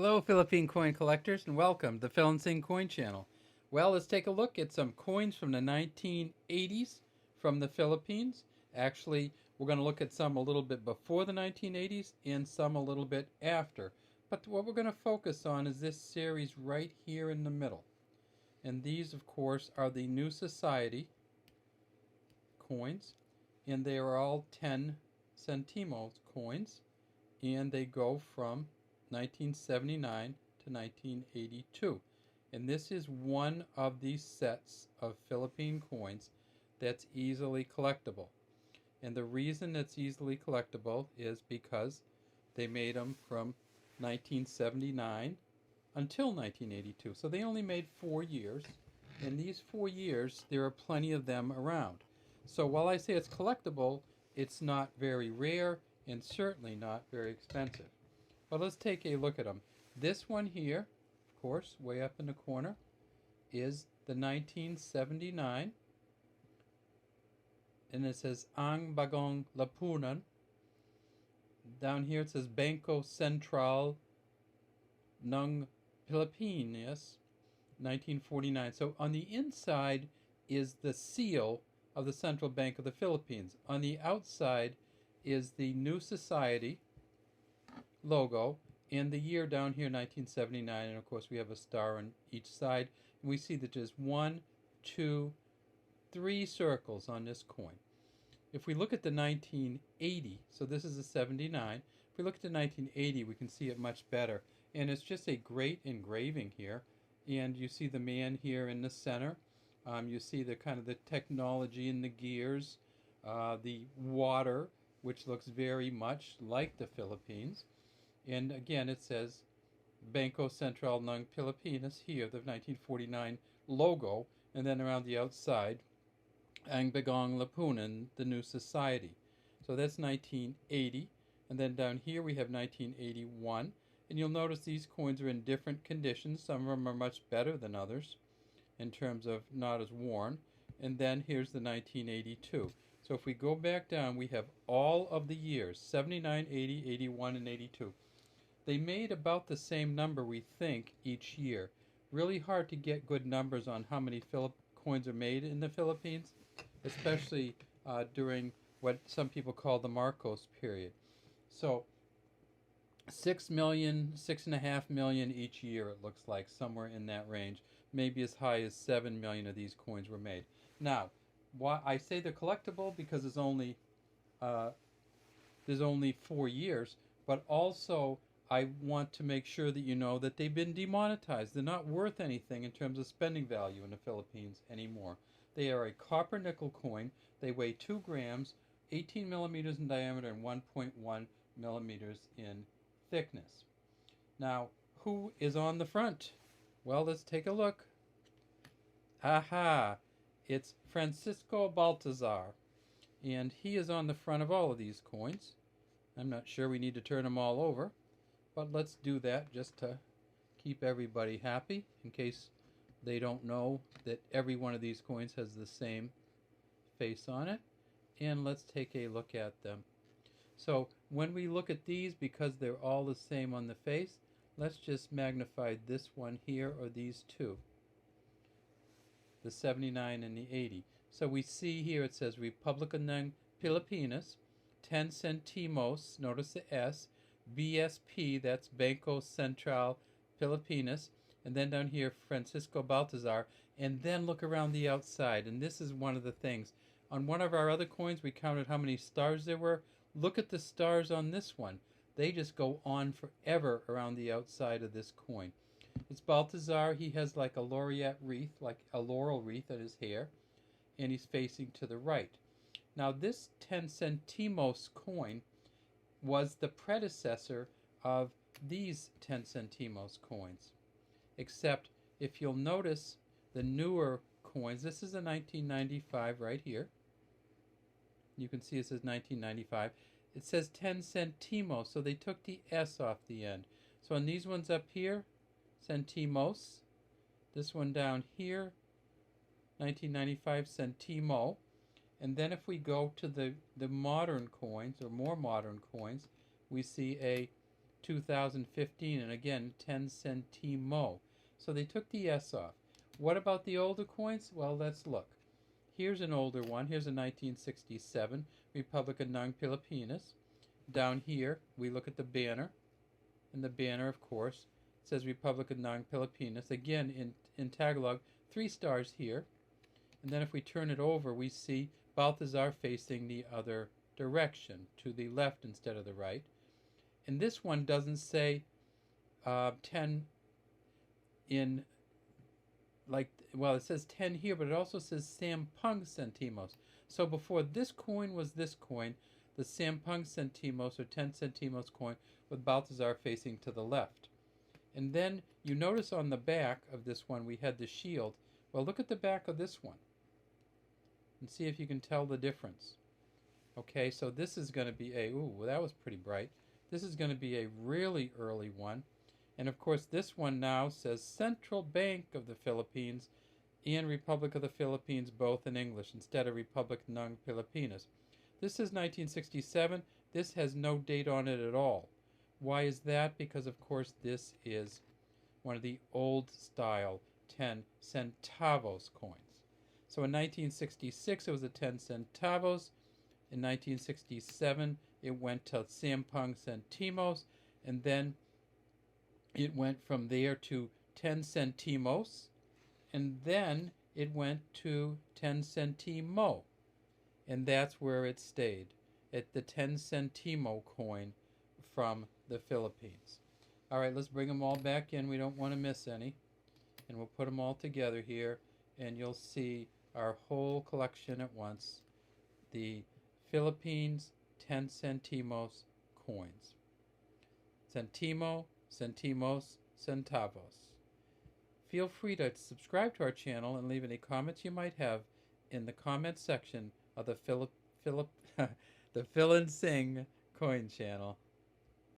Hello, Philippine coin collectors, and welcome to the PHILINDSING coin channel. Well, let's take a look at some coins from the 1980s from the Philippines. Actually, we're going to look at some a little bit before the 1980s and some a little bit after. But what we're going to focus on is this series right here in the middle. And these, of course, are the New Society coins, and they are all 10 Sentimos coins, and they go from 1979 to 1982. And this is one of these sets of Philippine coins that's easily collectible. And the reason it's easily collectible is because they made them from 1979 until 1982. So they only made 4 years. In these 4 years, there are plenty of them around. So while I say it's collectible, it's not very rare and certainly not very expensive. But let's take a look at them. This one here, of course, way up in the corner, is the 1979. And it says Ang Bagong Lapunan. Down here it says Bangko Sentral ng Pilipinas, 1949. So on the inside is the seal of the Central Bank of the Philippines. On the outside is the New Society logo, and the year down here, 1979, and of course we have a star on each side. And we see that there's 1, 2, 3 circles on this coin. If we look at the 1980, so this is a 79, if we look at the 1980, we can see it much better. And it's just a great engraving here. And you see the man here in the center. You see the kind of the technology in the gears, the water, which looks very much like the Philippines. And again, it says Bangko Sentral ng Pilipinas here, the 1949 logo, and then around the outside, Ang Bagong Lapunan, the New Society. So that's 1980. And then down here we have 1981. And you'll notice these coins are in different conditions. Some of them are much better than others in terms of not as worn. And then here's the 1982. So if we go back down, we have all of the years, 79, 80, 81, and 82. They made about the same number, we think, each year. Really hard to get good numbers on how many coins are made in the Philippines, especially during what some people call the Marcos period. So 6 million, 6.5 million each year, it looks like, somewhere in that range. Maybe as high as 7 million of these coins were made. Now, why I say they're collectible because there's only 4 years, but also I want to make sure that you know that they've been demonetized. They're not worth anything in terms of spending value in the Philippines anymore. They are a copper nickel coin. They weigh 2 grams, 18 millimeters in diameter, and 1.1 millimeters in thickness. Now, who is on the front? Well, let's take a look. Aha! It's Francisco Baltazar. And he is on the front of all of these coins. I'm not sure we need to turn them all over, but let's do that just to keep everybody happy in case they don't know that every one of these coins has the same face on it. And let's take a look at them. So when we look at these, because they're all the same on the face, let's just magnify this one here or these two, the 79 and the 80. So we see here it says Republica ng Pilipinas, 10 Sentimos, notice the S, BSP, that's Bangko Sentral Pilipinas, and then down here Francisco Baltazar, and then look around the outside. And this is one of the things. On one of our other coins we counted how many stars there were. Look at the stars on this one. They just go on forever around the outside of this coin. It's Baltazar. He has like a laureate wreath, like a laurel wreath at his hair, and he's facing to the right. Now this 10 centimos coin was the predecessor of these 10 centimos coins. Except if you'll notice the newer coins, this is a 1995 right here. You can see it says 1995. It says 10 centimos, so they took the S off the end. So on these ones up here, centimos. This one down here, 1995 centimo. And then if we go to the modern coins, or more modern coins, we see a 2015, and again 10 centimo. So they took the S off. What about the older coins? Well, let's look. Here's an older one. Here's a 1967 Republica ng Pilipinas. Down here, we look at the banner. And the banner, of course, says Republica ng Pilipinas. Again, in Tagalog, 3 stars here. And then if we turn it over, we see Balthazar facing the other direction, to the left instead of the right. And this one doesn't say 10 in, like, well, it says 10 here, but it also says Sampung Sentimos. So before this coin was this coin, the Sampung Sentimos, or 10 centimos coin, with Balthazar facing to the left. And then you notice on the back of this one we had the shield. Well, look at the back of this one and see if you can tell the difference. Okay, so this is going to be a, ooh, well, that was pretty bright. This is going to be a really early one. And of course this one now says Central Bank of the Philippines and Republic of the Philippines, both in English, instead of Republic ng Pilipinas. This is 1967. This has no date on it at all. Why is that? Because of course this is one of the old style 10 centavos coins. So in 1966 it was a 10 centavos. In 1967 it went to Sampung Sentimos, and then it went from there to 10 centimos, and then it went to 10 centimo, and that's where it stayed, at the 10 centimo coin from the Philippines. All right, let's bring them all back in. We don't want to miss any, and we'll put them all together here, and you'll see our whole collection at once. The Philippines 10 centimos coins. Centimo, centimos, centavos. Feel free to subscribe to our channel and leave any comments you might have in the comment section of the the Phil and Sing coin channel.